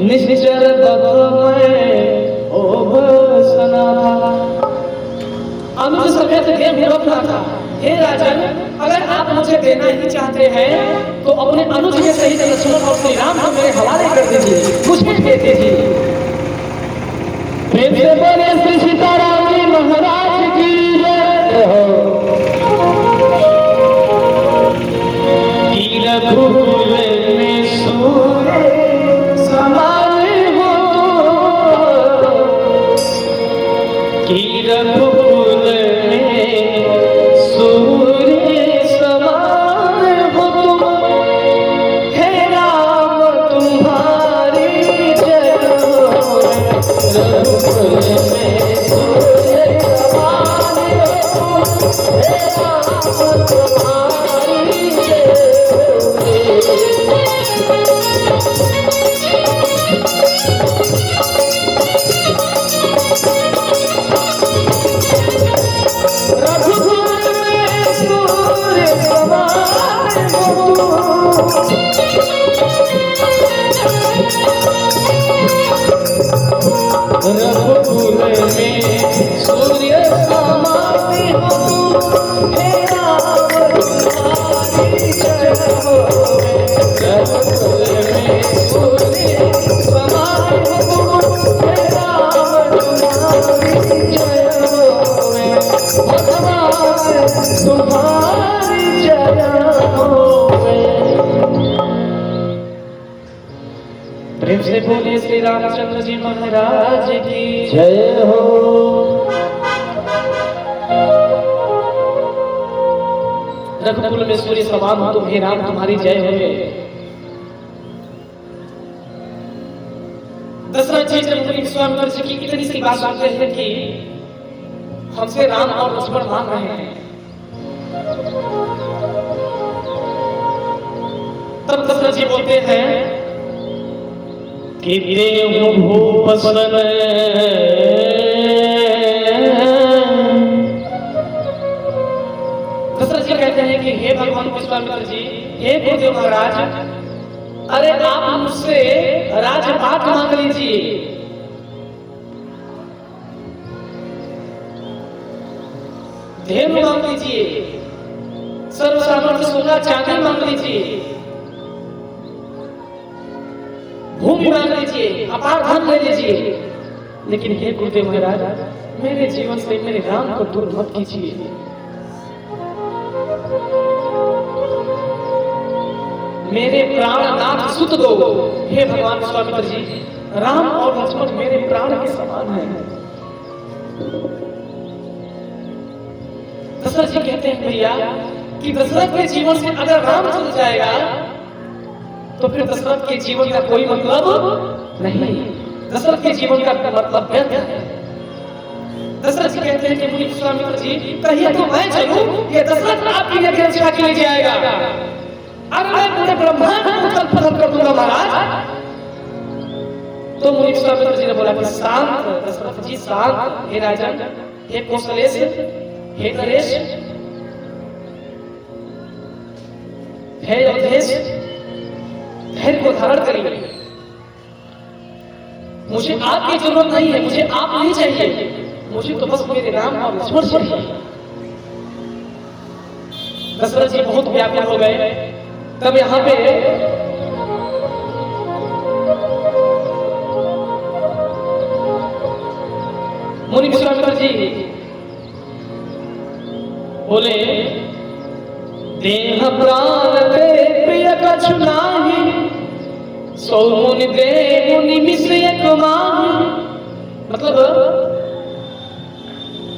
निश्चर बदमय ओ बसना था। अनुज समेत देव निरपना था। हे राजन, अगर आप मुझे देना ही चाहते हैं तो अपने अनुज के सहित लक्ष्मण और श्री राम को मेरे हवाले कर दीजिए, मुझे दे दीजिए। प्रेम से बोले श्री सीताराम जी महाराज की जय हो। रघुकुल में सूर्य समान हो कि रघुकुल में सूर्य समान हो तुम, हे राम तुम्हारी जय हो। रघुकुल में सूर्य समान हो, हे राम तुम्हारी जय हो। रघुकुल में सूर्य समान हो, हे राम तुम्हारी जय हो। रघुकुल में सूर्य समान हो, हे राम तुम्हारी जय हो। भगवान तुम्हारी जय हो। प्रेम से बोले श्री रामचंद्र जी महाराज की जय हो। रघुकुल में सूर्य समान हो, हे राम तुम्हारी जय हो। दशरथ जी जब विश्वामित्र जी की इतनी सी बात सुनते हैं कि हमसे राम और लक्ष्मण मांग रहे हैं, तब दशरथ जी बोलते हैं कि देव भूपसन दशरथ जी कहते हैं कि हे भगवान विश्वामित्र जी, हे गुरुदेव महाराज, अरे आप मुझसे राजपाट मांग लीजिए। धेनु मांग लीजिए, सर्व सामर्थ्य सोना चांदी मांग लीजिए, भूमि मांग लीजिए, अपार धन ले लीजिए, लेकिन हे गुरुदेव महाराज, मेरे जीवन से मेरे राम को दूर मत कीजिए। मेरे प्राणनाथ सुत दो। हे भगवान विश्वामित्र जी, राम और लक्ष्मण मेरे प्राण के समान हैं। दशरथ जी कहते हैं भैया कि दशरथ के जीवन से अगर राम चल जाएगा तो फिर दशरथ के जीवन का कोई मतलब नहीं, दशरथ के जीवन का मतलब व्यर्थ है। दशरथ जी कहते हैं कि मुनि विश्वामित्र जी, कहिए तो मैं चलूं, ये दशरथ आपकी रक्षा के लिए जाएगा। अगर मैं पूरे ब्रह्मांड को उथल पुथल कर दूंगा महाराज, तो मुनि विश्वामित्र जी ने बोला कि शांत दशरथ जी, शांत। हे राजन, हे कौशलेश, हे नरेश, हे अवधेश, धैर्य को धारण करिए। मुझे आपकी जरूरत नहीं है, मुझे आप नहीं चाहिए, मुझे तो बस मेरे राम और लक्ष्मण चाहिए। दशरथ जी बहुत व्याकुल हो गए। तब यहाँ पे मुनि विश्वामित्र जी बोले, देह प्राण तेरे प्रिय कछु नाही, सौ मुनि देव निमिष एक माही। मतलब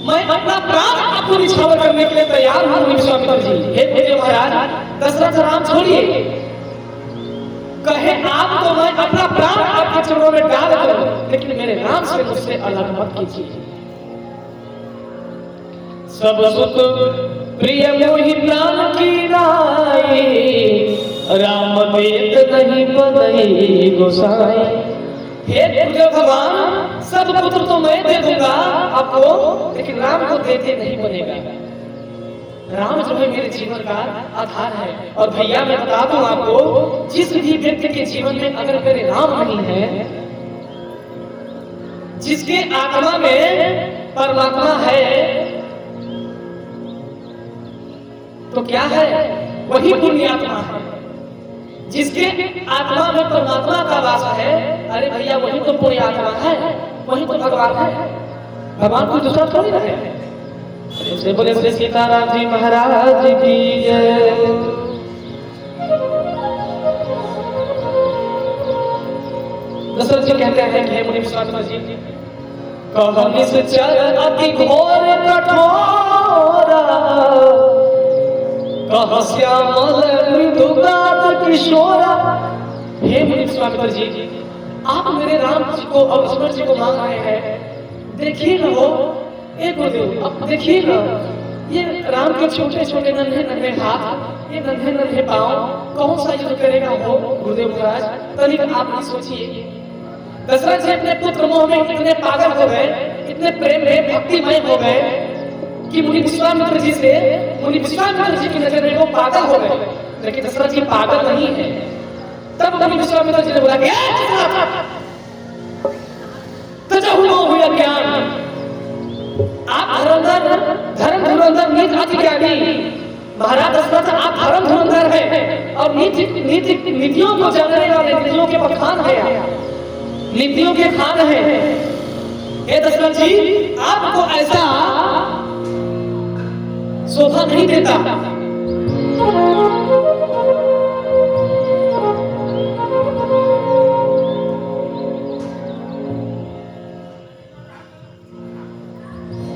मैं अपना प्राण आपको निछावर करने के लिए तैयार हूं मुनि विश्वामित्र जी। हे गुरुदेव महाराज, दशरथ राम छोड़िए, कहे आप तो मैं अपना प्राण आपके चरणों में डाल दूं, लेकिन मेरे राम से मुझसे अलग मत कीजिए। सब सुख प्रिय मोहि प्राण की नाई, राम देत नहीं बदई गोसाई। हे गुरुदेव भगवान, सब पुत्र तो मैं दे दूंगा आपको, लेकिन राम को देते नहीं बनेगा। राम जो है मेरे जीवन का आधार है। और भैया मैं बता दूं आपको, जिस भी व्यक्ति के जीवन में अगर मेरे राम नहीं है, जिसके आत्मा में परमात्मा है, तो क्या है? वही पुण्यात्मा है। जिसके आत्मा में परमात्मा का वास है, अरे भैया वही तो पुण्यात्मा है, वही तो भगवान है। भगवान कोई दूसरा थोड़ी ना है। से बोले श्री सीताराम जी महाराज की जय। दशरथ जी कहते हैं कि हे मुनि विश्वामित्र जी, कहनि से चल अति घोर कठोरा, कह श्यामल मृदुगात किशोरा। हे मुनि विश्वामित्र जी, आप मेरे राम जी को और लक्ष्मण जी को मांग रहे हैं, देखिए ना वो एक गुरुदेव, अब देखिए ना ये राम के छोटे छोटे नन्हे नन्हे हाथ, ये नन्हे नन्हे पांव, कौन सा युद्ध करेगा वो गुरुदेव महाराज? तनिक आप ही सोचिए। दशरथ जी अपने पुत्र मोह में इतने पागल हो गए, इतने प्रेम में भक्तिमय हो गए कि मुनि विश्वामित्र जी की नजर में वो पागल हो गए। लेकिन दशरथ जी पागल नहीं है। तब मुनि विश्वामित्र जी ने बोला कि हुआ ज्ञान, आप धर्म धुरंधर नीति अधिकारी महाराज दशरथ, आप धर्म धुरंधर हैं और नीतियों को जानने वाले, नीतियों के बखान है, नीतियों के खान है। हे दशरथ जी, आपको ऐसा शोभा नहीं देता।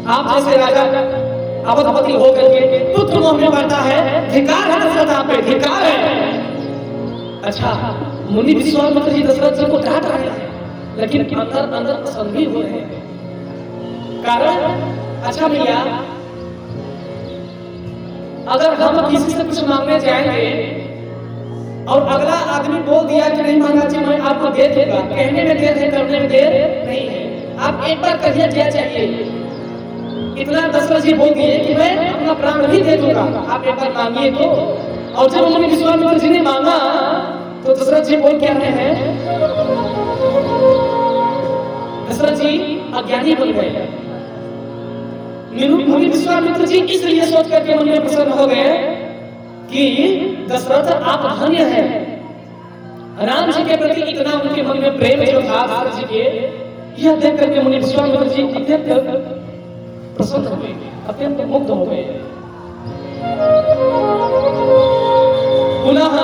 आप जैसे राजा अवधपति होकर के पुत्र मोह में बढ़ता है, धिक्कार है दशरथ, आप पे धिक्कार है। अच्छा, मुनि विश्वामित्र जी दशरथ जी को डांट रहे हैं, लेकिन अंदर अंदर पसंद भी हो रहे हैं। कारण अच्छा भैया, अगर हम किसी से कुछ मांगने जाएंगे और अगला आदमी बोल दिया कि नहीं मांगा जी मैं आपको दे दूंगा, कहने में देर है, करने में देर नहीं है। आप एक बार कहिए क्या चाहिए, इतना दशरथ जी बोल दिए कि मैं अपना प्राण भी दे दूंगा, आप एक बार मांगिए तो। और जब मुनि विश्वामित्र जी ने मांगा तो दशरथ जी बोल क्या रहे हैं? दशरथ जी अज्ञानी बन गए। मुनि विश्वामित्र जी इसलिए सोच करके मन में प्रसन्न हो गए कि दशरथ आप धन्य हैं। राम जी के प्रति इतना उनके मन में प्रेम जो था दशरथ जी के, यह देख करके मुनि विश्वामित्र जी अत्यंत प्रसन्न हो गए, अत्यंत मुग्ध हो गए। पुनः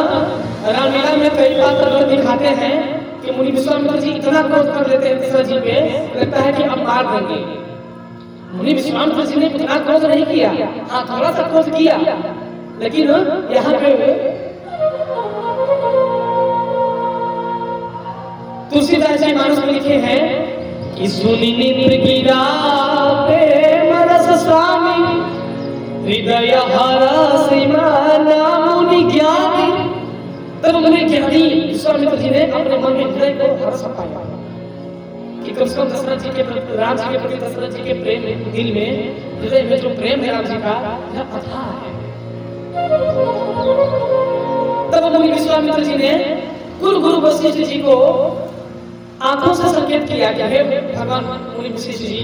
रामलीला में कई बार दिखाते हैं कि मुनि विश्वामित्र जी इतना क्रोध कर लेते हैं दशरथ जी पे, लगता है कि अब मार देंगे। मुनि विश्वामित्र जी ने इतना क्रोध नहीं किया, हाँ थोड़ा सा क्रोध किया, लेकिन यहाँ पे तुलसीदास जी मानस में लिखे हैं कि सुनी निद्र गिरा प्रेम रस स्वामी, हृदय हरसि माना मुनि ज्ञानी। तब मुनि ज्ञानी विश्वामित्र जी ने अपने मन में हृदय को हर्ष पाया कि कम से कम दशरथ जी के प्रति, राम जी के प्रति दशरथ जी के प्रेम दिल में, हृदय में जो प्रेम है राम जी का, यह अथाह है। तब मुनि विश्वामित्र जी ने गुरु वशिष्ठ जी को आंखों से संकेत किया कि हे भगवान मुनि वशिष्ठ जी,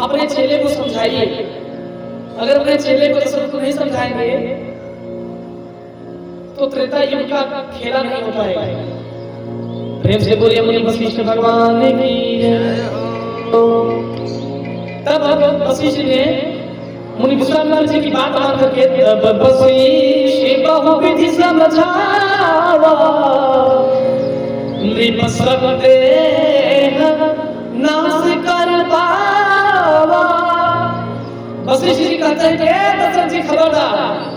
अपने चेले को समझाइए। अगर अपने चेले को दशरथ को नहीं समझाएंगे तो त्रेता युग का खेला नहीं हो पाएगा। प्रेम से बोलिए मुनि वशिष्ठ भगवान की। तब वशिष्ठ ने मुनि विश्वामित्र जी की बात मान करके तब वशिष्ठ बहुविधि समझावा, नृप सब देह नाश कर पावा। वशिष्ठ जी कहते हैं कि दशरथ जी खबरदार,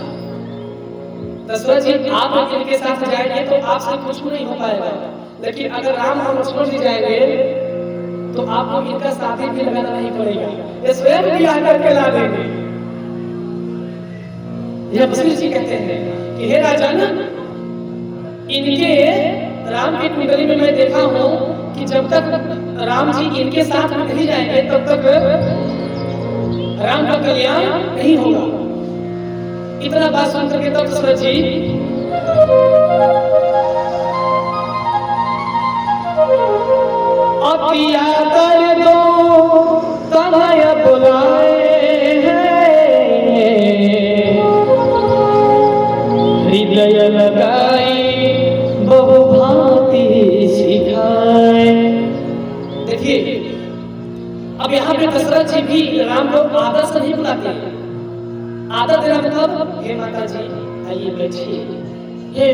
दशरथ जी आप इनके साथ जाएंगे तो आपसे कुछ नहीं हो पाएगा, लेकिन अगर राम और लक्ष्मण जी जाएंगे तो आपको इनका साथी भी लगाना नहीं पड़ेगा, ये स्वयं भी आकर के ला देंगे। यह वशिष्ठ जी कहते हैं कि हे राजन, इनके राम की कुंडली में मैं देखा हूं कि जब तक राम जी इनके साथ नहीं जाएंगे तब तक राम का कल्याण नहीं होगा। इतना बात सुन करके तब दशरथ जी अतिया कर दो तनय बुलाए हृदय लगाई बहु भांति सिखाए। देखिए अब यहाँ पे दशरथ जी भी राम को आदर से नहीं बुलाते। आदर देना मतलब हे माता जी आइए बैठिए, हे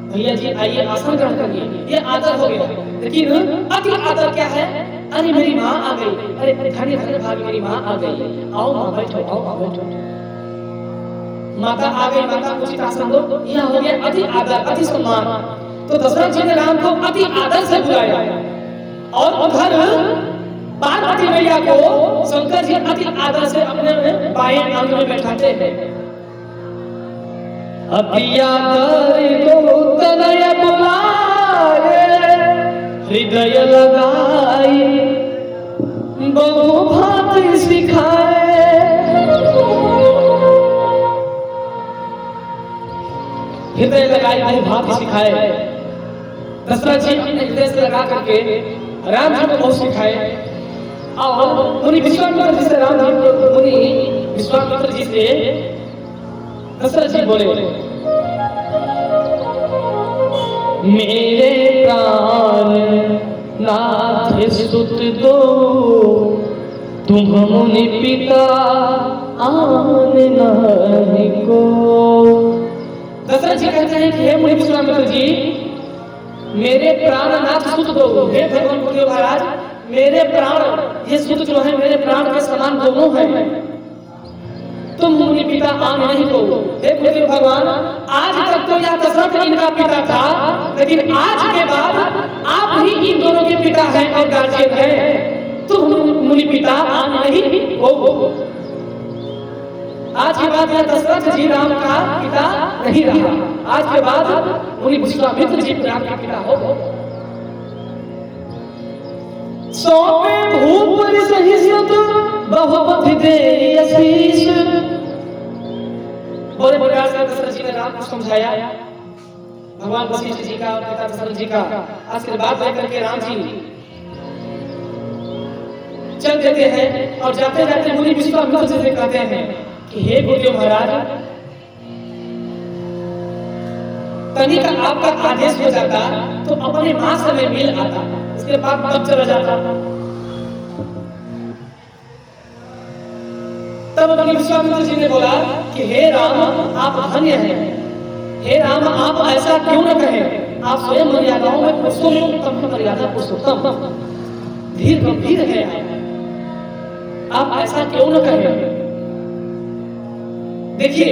भैया जी आइए आसन ग्रहण करिए, ये आदर हो गया। लेकिन अति आदर क्या है? अरे मेरी माँ आ गई, अरे धन्य धन्य भाग मेरी माँ आ गई, आओ माँ बैठो, आओ माँ बैठो। माता आ गई, माता उचित आसन दो, यह हो गया अति आदर, अति सम्मान। तो दशरथ जी ने राम को अति आदर से बुलाया और उधर पार्वती मैया को शंकर जी अति आदर से अपने बाएं आंग में बैठाते हैं। अति आदर को तनय बुलाए हृदय लगाई बहु भांति सिखाए। हृदय लगाई बहु भांति सिखाए। दशरथ जी अपने हृदय से लगा करके राम जी को बहुत सिखाए। और मुनि विश्वामित्र जी से राम जी को मुनि विश्वामित्र जी से दशरथ जी बोले मेरे प्राण नाथ सुत दो तुम मुनि पिता आन नहीं को। दशरथ जी कहते हैं कि हे मुनि विश्वामित्र जी मेरे प्राण नाथ सुत दो, हे भगवान गुरुदेव महाराज मेरे प्राण ये सुत जो है मेरे प्राण के समान दोनों हैं, तुम मुनि पिता आन नहीं को। हे गुरुदेव भगवान आज तक तो यह दशरथ इनका पिता था, लेकिन आज के बाद आप ही इन दोनों के पिता हैं और गार्जियन हैं, तुम मुनि पिता आन नहीं हो। आज के बाद यह दशरथ जी राम का पिता नहीं रहा, आज के बाद मुनि विश्वामित्र जी राम का पिता हो। सौंपे भूप सहिष्णुत बहुपति देहि आशीष। बड़े प्रकार से दशरथ जी ने राम को समझाया। भगवान वशिष्ठ जी का और पिता दशरथ जी का आशीर्वाद लेकर के राम जी चल देते हैं और जाते जाते मुनि विश्वामित्र जी से कहते हैं कि हे गुरुदेव महाराज तनिक आपका आदेश हो जाता तो अपने मां से मैं मिल आता, इसके बाद तब चला जाता। तब मुनि विश्वामित्र जी ने बोला कि हे राम आप धन्य हैं, हे राम आप ऐसा क्यों न कहें, आप स्वयं मर्यादाओं में पुरुषोत्तम मर्यादा पुरुषोत्तम धीर गंभीर है, आप ऐसा क्यों न कहें। देखिए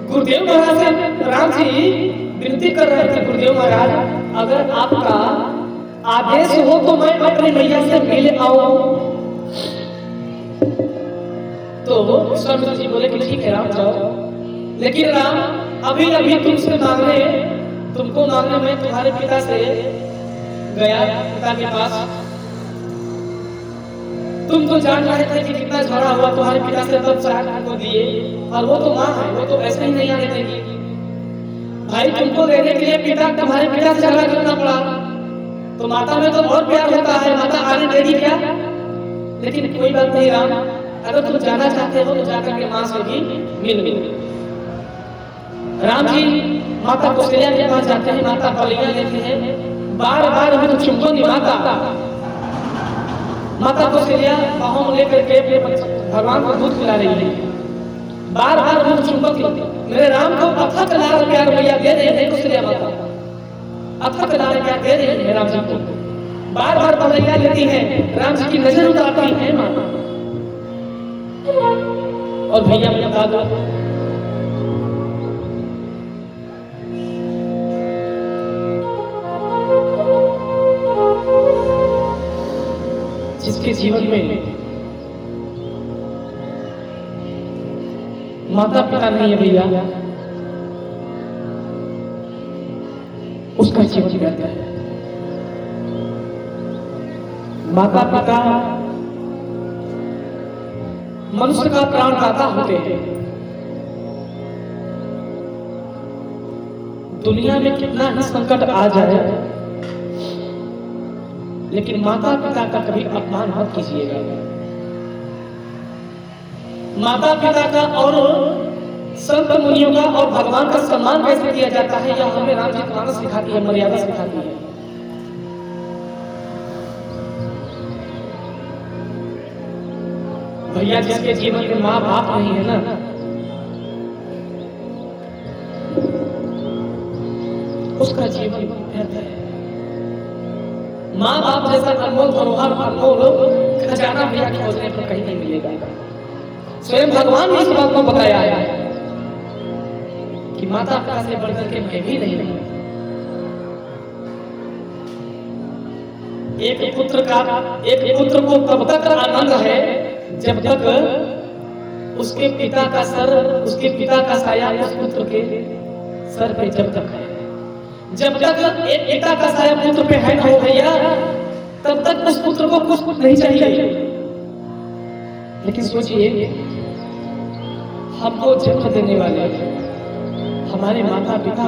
गुरुदेव महाराज से राम जी विनती कर रहे थे, गुरुदेव महाराज अगर आपका आदेश हो तो मैं अपनी मैया से मिल आऊं। तो विश्वामित्र जी बोले कि ठीक है राम जाओ, लेकिन राम अभी अभी तुमको मांगने में तुम्हारे पिता से गया, पिता के पास। तुम तो जान रहे थे कि कितना झगड़ा हुआ तुम्हारे पिता से, तब चार को दिए, और वो तो माँ है, वो तो ऐसे ही नहीं आने देगी। भाई तुमको लेने के लिए तुम्हारे पिता से झगड़ा करना पड़ा, तो माता में तो और प्यार होता है, माता आने देगी क्या? लेकिन कोई बात नहीं राम, अगर तुम जाना चाहते हो तो जाकर के माँ से भी मिल। राम जी माता कौशल्या के पास जाते हैं, माता बलियां लेते हैं, बार बार मुझे चुंबन माता कौशल्या बाहों में लेकर के भगवान को दूध पिला रही है, बार बार मुझे चुंबक मेरे राम को अथक लाल प्यार भैया दे रहे हैं। कौशल्या माता अथक लाल प्यार दे रही है राम जी को, बार बार बलियां लेती है, राम जी की नजर उतारती है माता। और भैया मैं बता दो जिसके जीवन में माता पिता नहीं है भैया, उसका जीवन व्यर्थ है। माता पिता मनुष्य का प्राणदाता होते हैं, दुनिया में कितना ही संकट आ जाए, लेकिन माता पिता का कभी अपमान मत कीजिएगा। माता पिता का और संत मुनियों का और भगवान का सम्मान कैसे किया जाता है, यह हमें रामचरितमानस सिखाती है, मर्यादा सिखाती है। भैया, जिसके जीवन में माँ बाप नहीं है ना, उसका जीवन व्यर्थ है। माँ बाप जैसा अनमोल धरोहर, अनमोल खजाना भैया खोजने पर कहीं नहीं मिलेगा। स्वयं भगवान ने इस बात को बताया है कि माता पिता से बढ़कर के मैं भी नहीं हूं। एक पुत्र को तब तक आनंद है जब तक उसके पिता का साया उस पुत्र के सर पे जब तक है। जब तक एक पिता का साया पुत्र पे है ना हो भैया, तब तक उस पुत्र को कुछ नहीं चाहिए। लेकिन सोचिए, हमको जन्म देने वाले हमारे माता पिता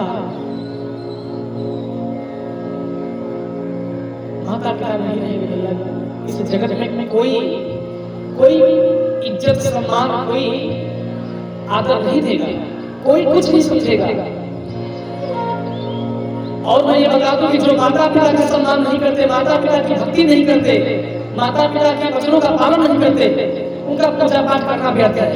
नहीं रहेंगे भैया, इस जगत में कोई इज्जत सम्मान, कोई आदर नहीं देगा, कोई कुछ नहीं समझेगा। और मैं ये बता दूं कि जो माता पिता का सम्मान नहीं करते, माता पिता की भक्ति नहीं करते, माता पिता के वचनों का पालन नहीं करते, उनका पूजा पाठ करना व्यर्थ है।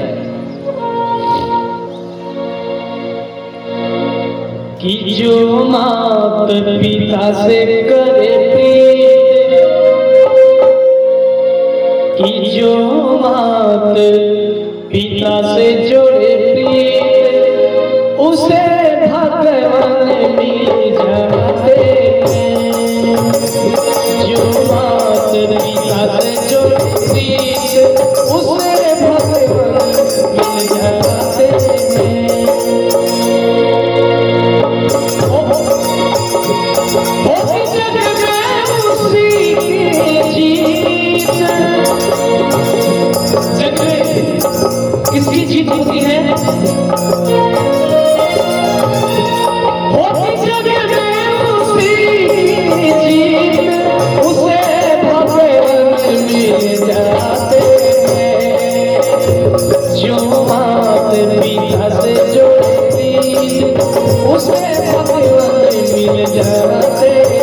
कि जो माता पिता से करे प्रीत, कि जो माता पिता से जोड़े प्रीत, उसे भगवान मिल जाते हैं। जो माता पिता से जोड़े प्रीत, उसे भगवान मिल जाते हैं। किसकी जीत होती है? होती जग में उसकी जीत, उसे भगवान मिल जाते हैं। जो माता पिता से जोड़ती, उसे भगवान मिल जाते हैं।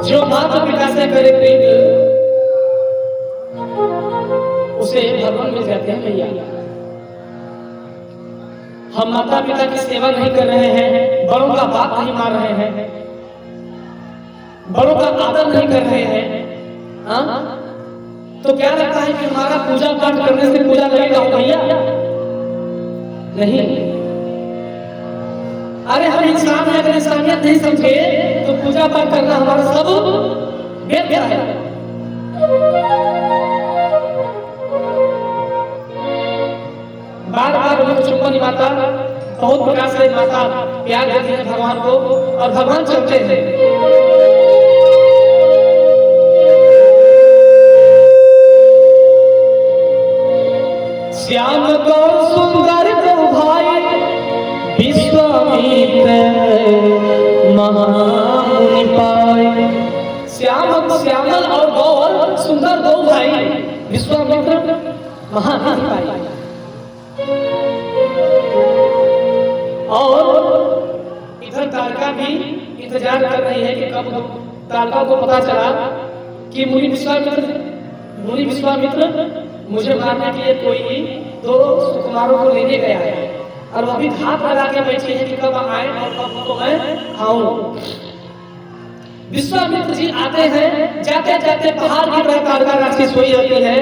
जो माता पिता से करे प्रीत, उसे भगवान मिल जाते हैं भैया। हम माता पिता की सेवा नहीं कर रहे हैं, बड़ों का बात नहीं मान रहे हैं, बड़ों का आदर नहीं कर रहे हैं, तो क्या लगता है कि हमारा पूजा पाठ करने से पूजा लगेगा भैया? नहीं। अरे हम इंसान हैं, अगर इंसानियत नहीं समझे तो पूजा पाठ करना हमारा सब व्यर्थ है। बार बार लोग चुप्पन माता, बहुत प्रकार से माता प्यार देती है भगवान को, और भगवान चलते हैं। श्याम को सुंदर को भाई विश्वामित्र महामुनि पाए। श्यामल और गौर सुंदर दो भाई विश्वामित्र महामुनि पाए। और इधर तारका भी इंतजार कर रही है कि कब तारका को पता चला कि मुनि विश्वामित्र मुझे मारने के लिए कोई दो सुकुमारों को लेने गया है, और वो भी घात लगा के बैठी है कि कब आए और कब तो मैं खाऊं। विश्वामित्र जी आते हैं, जाते जाते पहाड़ की तरफ ताड़का राक्षसी सोई होती है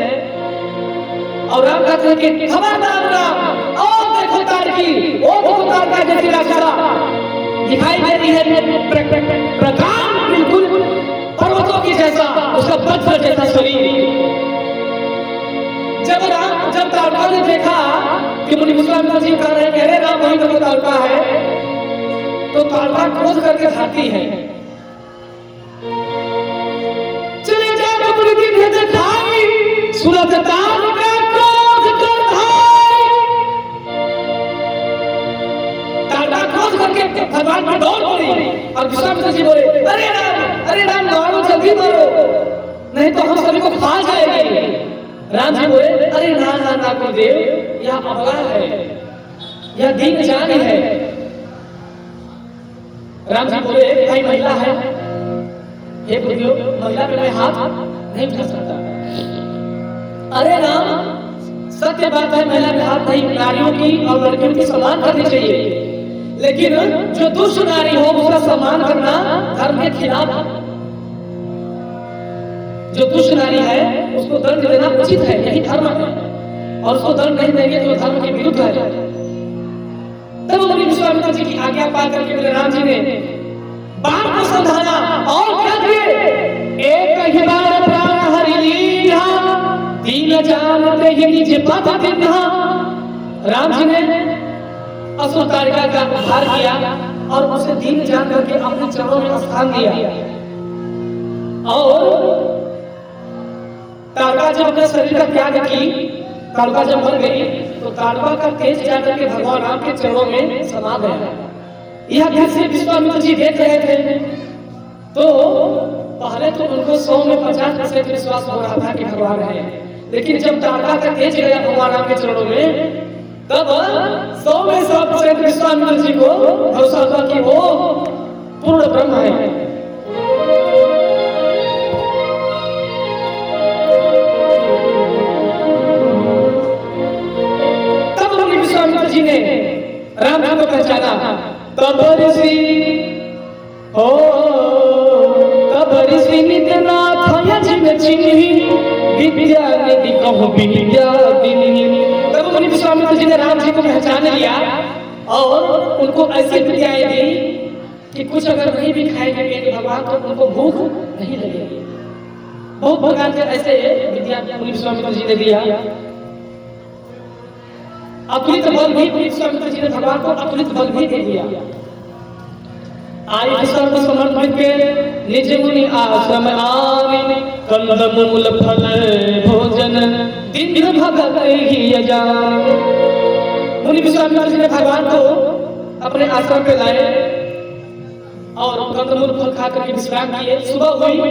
और राम कहते हैं कि खबरदार राम, और देखो ताड़की, ओ देखो ताड़का जैसी राक्षसा दिखाई दे रही है, प्रकांड बिल्कुल पर्वतों की जैसा, उसका वज्र जैसा शरीर। जब ताड़का ने देखा कि मुनि विश्वामित्र जी कह रहे हैं, कह रहे राम वहीं पर ताड़का है, तो ताड़का क्रोध करके भागती है। चले जाओ मुनि की भेंट खाई, सुनत ताड़का क्रोध कर भाई। ताड़का क्रोध करके भगवान पर दौड़ पड़ी और विश्वामित्र जी बोले, अरे राम मारो, जल्दी मारो, नहीं तो हम सभी को खा जाएंगे। राम जी बोले, अरे ना ना ना गुरुदेव, यह अबला है, यह दीन जान है। राम जी बोले, भाई महिला है, हे गुरुदेव महिला पे मैं हाथ नहीं उठा सकता। अरे राम, सत्य बात है, महिला पे हाथ नहीं, नारियों की और लड़कियों की सम्मान करनी चाहिए, लेकिन जो दुष्ट नारी हो उसका सम्मान करना धर्म के खिलाफ है। जो दुष्ट नारी है उसको दंड देना उचित है, यही धर्म है, और उसको दंड नहीं देंगे तो धर्म के विरुद्ध है। तब मुनि विश्वामित्र जी की आज्ञा पा करके मेरे राम जी ने बाण को समझाया और क्या किए, एक ही बार प्राण हरि लीहा, दीन जानते ही निज पद दिन्हा। राम जी ने असुर ताड़का का उद्धार किया और उसे दीन जान करके अपने चरणों में स्थान दिया। और ताड़का जब अपने शरीर का त्याग की, ताड़का जब मर गई तो ताड़का का तेज जाकर के भगवान राम के चरणों में समा गया। यह दृश्य विश्वामित्र जी देख रहे थे तो पहले तो उनको 100 में 50% विश्वास हो रहा था कि भगवान है, लेकिन जब ताड़का का तेज गया भगवान राम के चरणों में, तब 100 में 100% विश्वामित्र जी को भरोसा था कि वो पूर्ण ब्रह्म है। जी ने राम को पहचाना, तब ऋषि नित्यनाथ यज्ञ चिन्हि, विद्या निधि कहु विद्या दिन्हि। तब मुनि विश्वामित्र जी ने राम जी को पहचान लिया और उनको ऐसी विद्याएं दी कि कुछ अगर नहीं भी खाएंगे भगवान तो उनको भूख नहीं लगेगी। बहुत प्रकार के ऐसे विद्या मुनि विश्वामित्र जी ने दिया। अतुलित बल भी विश्वामित्र जी ने भगवान को अतुलित बल भी दे दिया। आयु सर्व समर्पित के निज मुनि आश्रम आवे, कंद मूल फल भोजन दिन भगत ही अजान। मुनि विश्वामित्र जी ने भगवान को अपने आश्रम पे लाए और कंदमूल फल खा करके विश्राम किए। सुबह हुई